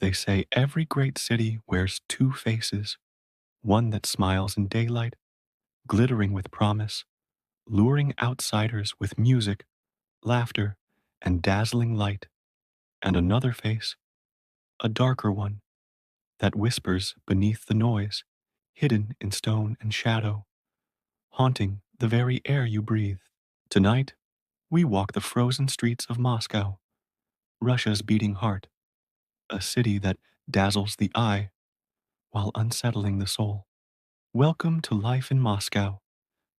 They say every great city wears two faces, one that smiles in daylight, glittering with promise, luring outsiders with music, laughter, and dazzling light, and another face, a darker one, that whispers beneath the noise, hidden in stone and shadow, haunting the very air you breathe. Tonight, we walk the frozen streets of Moscow, Russia's beating heart, a city that dazzles the eye while unsettling the soul. Welcome to life in Moscow,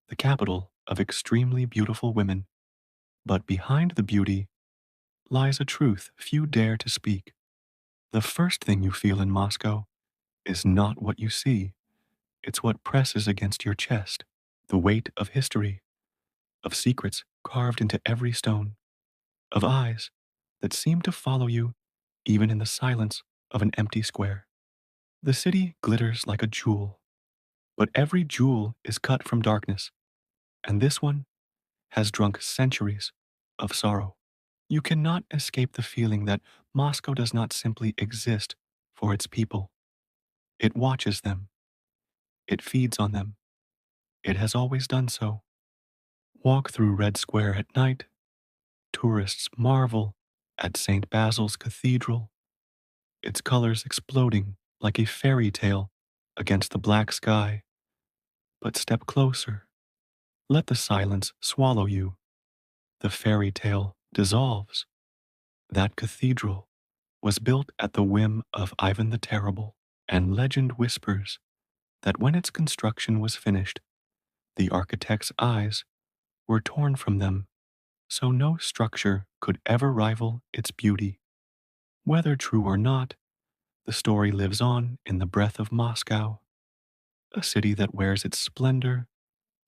the capital of extremely beautiful women. But behind the beauty lies a truth few dare to speak. The first thing you feel in Moscow is not what you see, it's what presses against your chest, the weight of history, of secrets carved into every stone, of eyes that seem to follow you even in the silence of an empty square. The city glitters like a jewel, but every jewel is cut from darkness, and this one has drunk centuries of sorrow. You cannot escape the feeling that Moscow does not simply exist for its people. It watches them, it feeds on them, it has always done so. Walk through Red Square at night, tourists marvel at St. Basil's Cathedral, its colors exploding like a fairy tale against the black sky. But step closer, let the silence swallow you. The fairy tale dissolves. That cathedral was built at the whim of Ivan the Terrible, and legend whispers that when its construction was finished, the architect's eyes were torn from them, so no structure could ever rival its beauty. Whether true or not, the story lives on in the breath of Moscow, a city that wears its splendor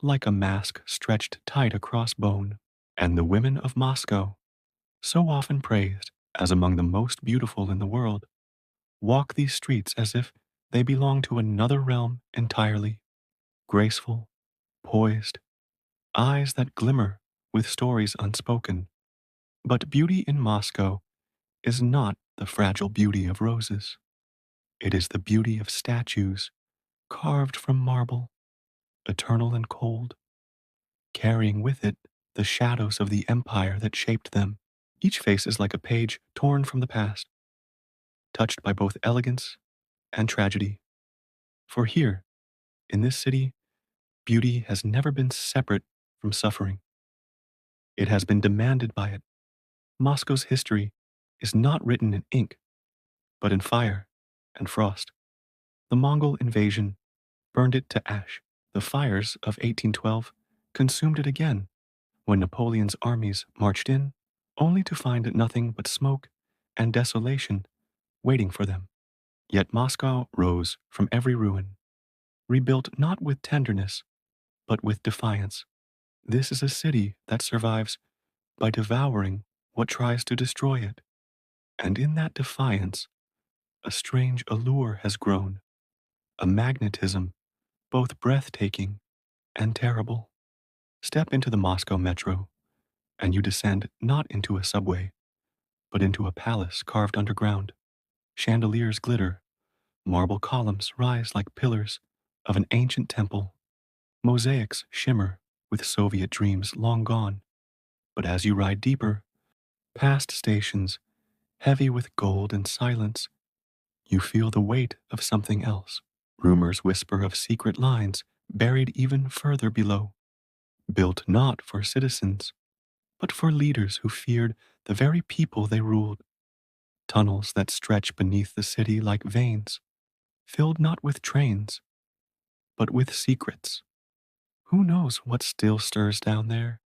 like a mask stretched tight across bone. And the women of Moscow, so often praised as among the most beautiful in the world, walk these streets as if they belong to another realm entirely, graceful, poised, eyes that glimmer with stories unspoken. But beauty in Moscow is not the fragile beauty of roses. It is the beauty of statues carved from marble, eternal and cold, carrying with it the shadows of the empire that shaped them. Each face is like a page torn from the past, touched by both elegance and tragedy. For here, in this city, beauty has never been separate from suffering. It has been demanded by it. Moscow's history is not written in ink, but in fire and frost. The Mongol invasion burned it to ash. The fires of 1812 consumed it again when Napoleon's armies marched in, only to find nothing but smoke and desolation waiting for them. Yet Moscow rose from every ruin, rebuilt not with tenderness, but with defiance. This is a city that survives by devouring what tries to destroy it. And in that defiance, a strange allure has grown, a magnetism both breathtaking and terrible. Step into the Moscow metro, and you descend not into a subway, but into a palace carved underground. Chandeliers glitter, marble columns rise like pillars of an ancient temple. Mosaics shimmer with Soviet dreams long gone. But as you ride deeper, past stations heavy with gold and silence, you feel the weight of something else. Rumors whisper of secret lines buried even further below, built not for citizens, but for leaders who feared the very people they ruled. Tunnels that stretch beneath the city like veins, filled not with trains, but with secrets. Who knows what still stirs down there?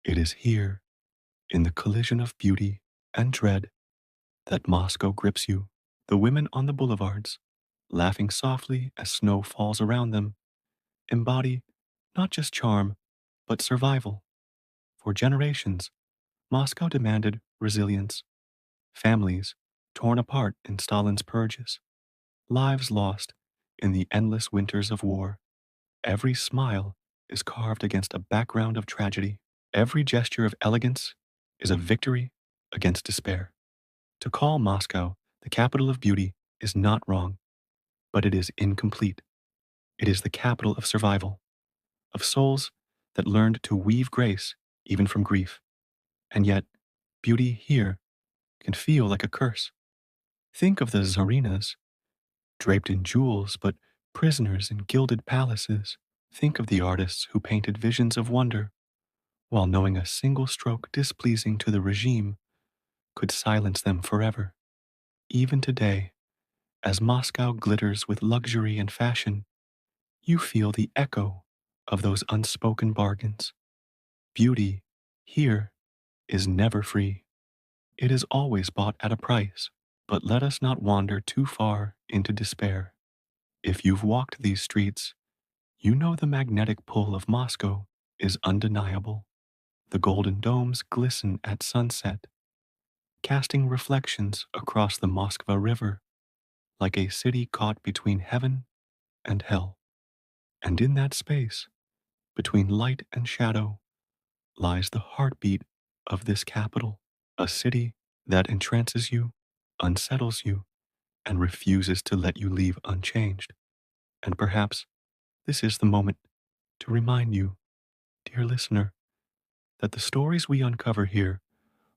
It is here, in the collision of beauty and dread, that Moscow grips you. The women on the boulevards, laughing softly as snow falls around them, embody not just charm, but survival. For generations, Moscow demanded resilience. Families torn apart in Stalin's purges, lives lost in the endless winters of war. Every smile is carved against a background of tragedy. Every gesture of elegance is a victory against despair. To call Moscow The capital of beauty is not wrong, but it is incomplete. It is the capital of survival, of souls that learned to weave grace even from grief. And yet, beauty here can feel like a curse. Think of the Tsarinas, draped in jewels but prisoners in gilded palaces. Think of the artists who painted visions of wonder, while knowing a single stroke displeasing to the regime could silence them forever. Even today, as Moscow glitters with luxury and fashion, you feel the echo of those unspoken bargains. Beauty here is never free. It is always bought at a price. But let us not wander too far into despair. If you've walked these streets, you know the magnetic pull of Moscow is undeniable. The golden domes glisten at sunset, casting reflections across the Moskva River like a city caught between heaven and hell. And in that space, between light and shadow, lies the heartbeat of this capital, a city that entrances you, unsettles you, and refuses to let you leave unchanged. And perhaps this is the moment to remind you, dear listener, that the stories we uncover here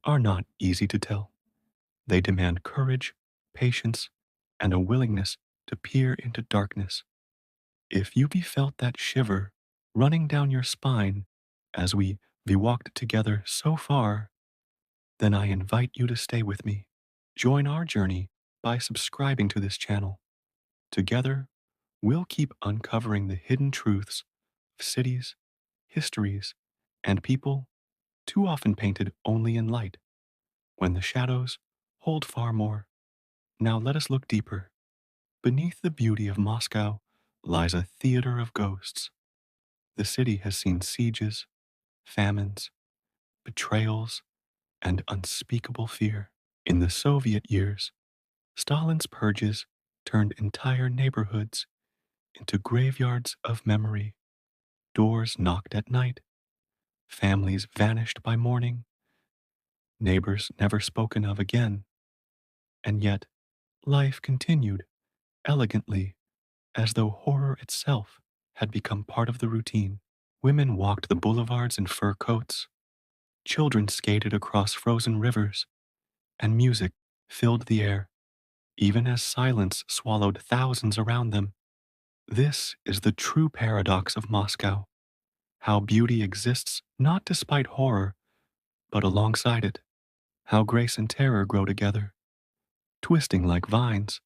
are not easy to tell. They demand courage, patience, and a willingness to peer into darkness. If you felt that shiver running down your spine as we walked together so far, then I invite you to stay with me. Join our journey by subscribing to this channel. Together, we'll keep uncovering the hidden truths of cities, histories, and people too often painted only in light, when the shadows hold far more. Now let us look deeper. Beneath the beauty of Moscow lies a theater of ghosts. The city has seen sieges, famines, betrayals, and unspeakable fear. In the Soviet years, Stalin's purges turned entire neighborhoods into graveyards of memory. Doors knocked at night, families vanished by morning, neighbors never spoken of again. And yet, life continued elegantly, as though horror itself had become part of the routine. Women walked the boulevards in fur coats, children skated across frozen rivers, and music filled the air, even as silence swallowed thousands around them. This is the true paradox of Moscow, how beauty exists not despite horror, but alongside it, how grace and terror grow together, twisting like vines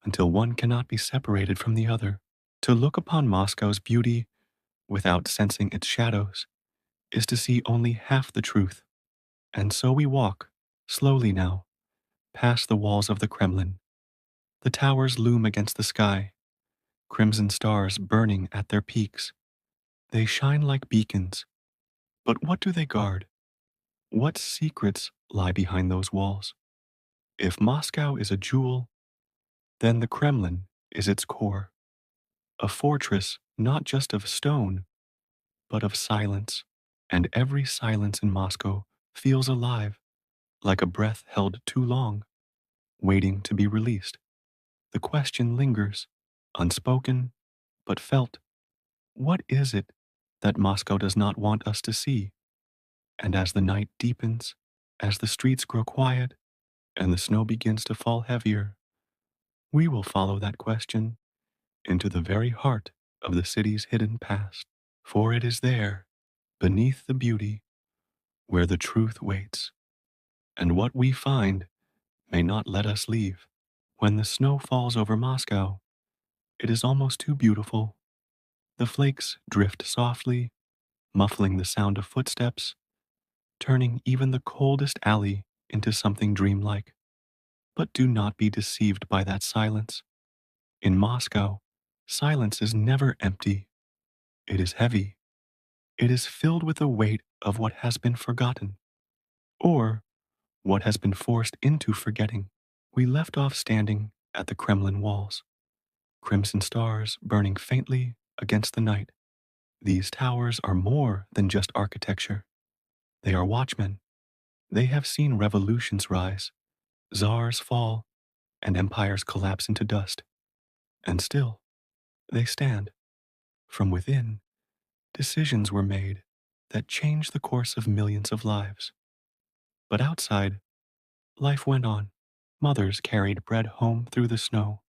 until one cannot be separated from the other. To look upon Moscow's beauty without sensing its shadows is to see only half the truth. And so we walk, slowly now, past the walls of the Kremlin. The towers loom against the sky, crimson stars burning at their peaks. They shine like beacons. But what do they guard? What secrets lie behind those walls? If Moscow is a jewel, then the Kremlin is its core, a fortress not just of stone, but of silence. And every silence in Moscow feels alive, like a breath held too long, waiting to be released. The question lingers, unspoken, but felt. What is it that Moscow does not want us to see? And as the night deepens, as the streets grow quiet, and the snow begins to fall heavier, we will follow that question into the very heart of the city's hidden past. For it is there, beneath the beauty, where the truth waits. And what we find may not let us leave. When the snow falls over Moscow, it is almost too beautiful. The flakes drift softly, muffling the sound of footsteps, turning even the coldest alley into something dreamlike. But do not be deceived by that silence. In Moscow, silence is never empty. It is heavy. It is filled with the weight of what has been forgotten, or what has been forced into forgetting. We left off standing at the Kremlin walls, crimson stars burning faintly against the night. These towers are more than just architecture. They are watchmen. They have seen revolutions rise, czars fall, and empires collapse into dust. And still, they stand. From within, decisions were made that changed the course of millions of lives. But outside, life went on. Mothers carried bread home through the snow.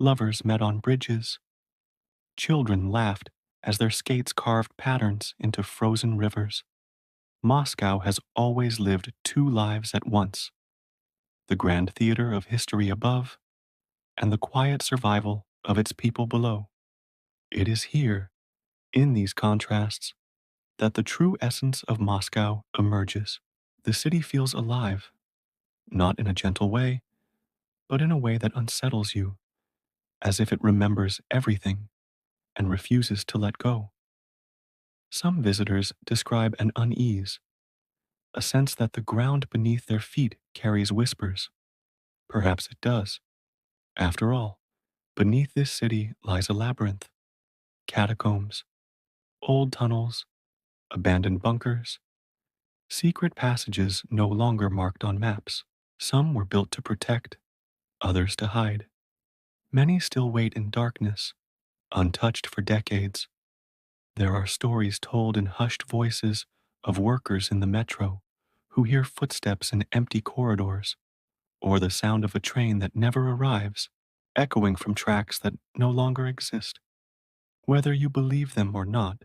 Lovers met on bridges. Children laughed as their skates carved patterns into frozen rivers. Moscow has always lived two lives at once: the grand theater of history above and the quiet survival of its people below. It is here, in these contrasts, that the true essence of Moscow emerges. The city feels alive, not in a gentle way, but in a way that unsettles you, as if it remembers everything and refuses to let go. Some visitors describe an unease, a sense that the ground beneath their feet carries whispers. Perhaps it does. After all, beneath this city lies a labyrinth: catacombs, old tunnels, abandoned bunkers, secret passages no longer marked on maps. Some were built to protect, others to hide. Many still wait in darkness, untouched for decades. There are stories told in hushed voices of workers in the metro who hear footsteps in empty corridors, or the sound of a train that never arrives, echoing from tracks that no longer exist. Whether you believe them or not,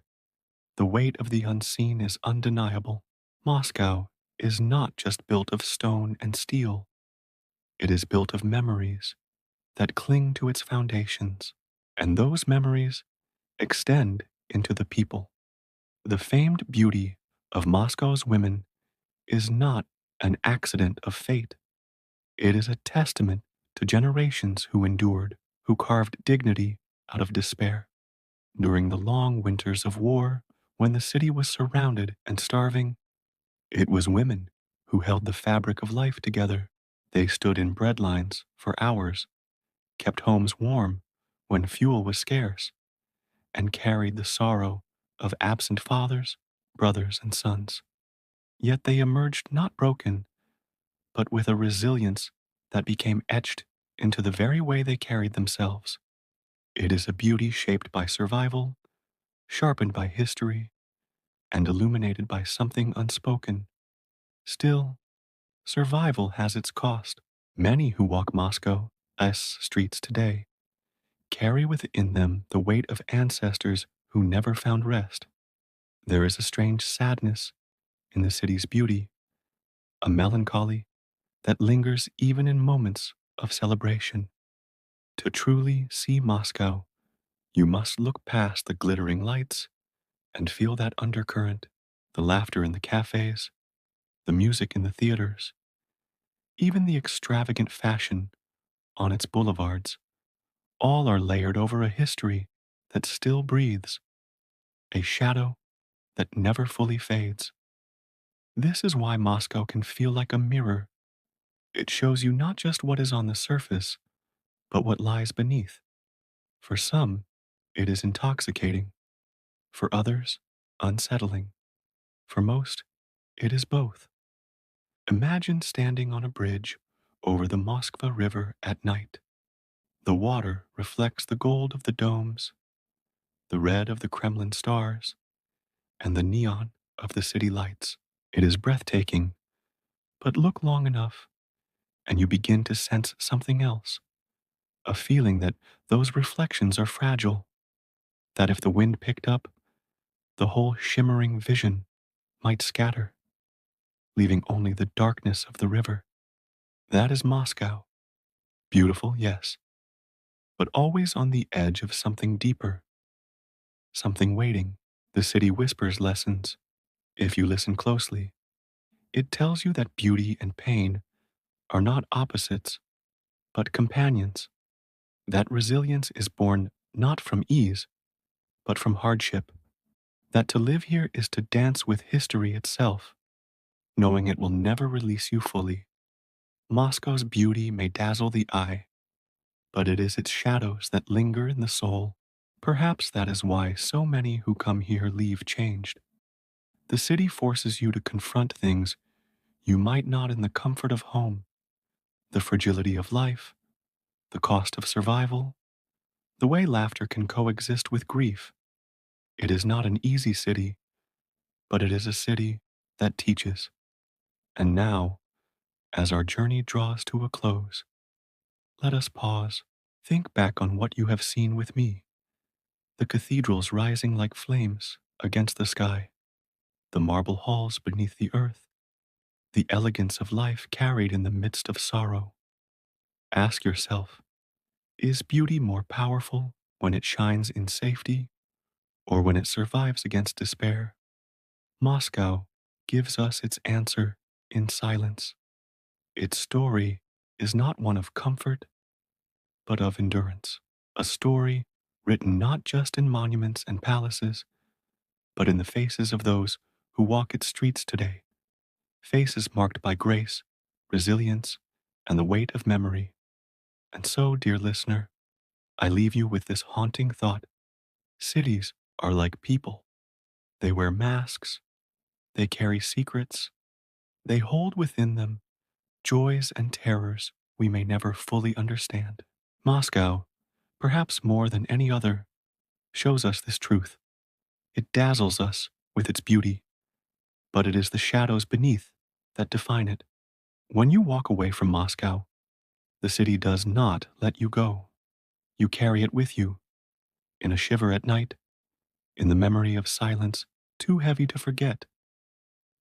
the weight of the unseen is undeniable. Moscow is not just built of stone and steel, it is built of memories that cling to its foundations, and those memories extend into the people. The famed beauty of Moscow's women is not an accident of fate. It is a testament to generations who endured, who carved dignity out of despair. During the long winters of war, when the city was surrounded and starving, it was women who held the fabric of life together. They stood in bread lines for hours, kept homes warm when fuel was scarce, and carried the sorrow of absent fathers, brothers, and sons. Yet they emerged not broken, but with a resilience that became etched into the very way they carried themselves. It is a beauty shaped by survival, sharpened by history, and illuminated by something unspoken. Still, survival has its cost. Many who walk Moscow's streets today carry within them the weight of ancestors who never found rest. There is a strange sadness in the city's beauty, a melancholy that lingers even in moments of celebration. To truly see Moscow, you must look past the glittering lights and feel that undercurrent: the laughter in the cafes, the music in the theaters, even the extravagant fashion on its boulevards. All are layered over a history that still breathes, a shadow that never fully fades. This is why Moscow can feel like a mirror. It shows you not just what is on the surface, but what lies beneath. For some, it is intoxicating. For others, unsettling. For most, it is both. Imagine standing on a bridge over the Moskva River at night. The water reflects the gold of the domes, the red of the Kremlin stars, and the neon of the city lights. It is breathtaking, but look long enough, and you begin to sense something else: a feeling that those reflections are fragile, that if the wind picked up, the whole shimmering vision might scatter, leaving only the darkness of the river. That is Moscow. Beautiful, yes, but always on the edge of something deeper, something waiting. The city whispers lessons. If you listen closely, it tells you that beauty and pain are not opposites, but companions. That resilience is born not from ease, but from hardship. That to live here is to dance with history itself, knowing it will never release you fully. Moscow's beauty may dazzle the eye, but it is its shadows that linger in the soul. Perhaps that is why so many who come here leave changed. The city forces you to confront things you might not in the comfort of home. the fragility of life, the cost of survival, the way laughter can coexist with grief. It is not an easy city, but it is a city that teaches. And now, as our journey draws to a close, let us pause. Think back on what you have seen with me, the cathedrals rising like flames against the sky, the marble halls beneath the earth, the elegance of life carried in the midst of sorrow. Ask yourself, is beauty more powerful when it shines in safety or when it survives against despair? Moscow gives us its answer in silence. Its story is not one of comfort, but of endurance. A story written not just in monuments and palaces, but in the faces of those who walk its streets today. Faces marked by grace, resilience, and the weight of memory. And so, dear listener, I leave you with this haunting thought. Cities are like people. They wear masks, they carry secrets, they hold within them joys and terrors we may never fully understand. Moscow, perhaps more than any other, shows us this truth. It dazzles us with its beauty, but it is the shadows beneath that define it. When you walk away from Moscow, the city does not let you go. You carry it with you, in a shiver at night, in the memory of silence too heavy to forget,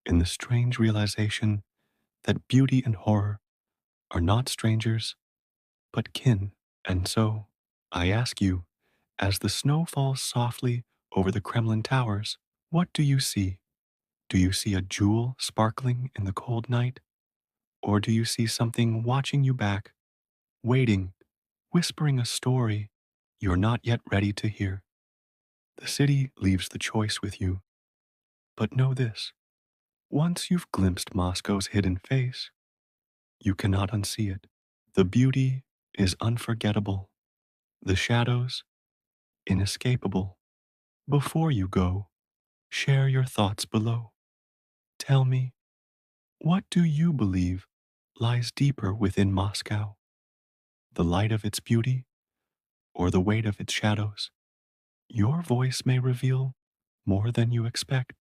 in the strange realization that beauty and horror are not strangers, but kin. And so, I ask you, as the snow falls softly over the Kremlin towers, what do you see? Do you see a jewel sparkling in the cold night? Or do you see something watching you back, waiting, whispering a story you're not yet ready to hear? The city leaves the choice with you. But know this, once you've glimpsed Moscow's hidden face, you cannot unsee it. The beauty is unforgettable, the shadows inescapable. Before you go, share your thoughts below. Tell me, what do you believe lies deeper within Moscow? The light of its beauty or the weight of its shadows? Your voice may reveal more than you expect.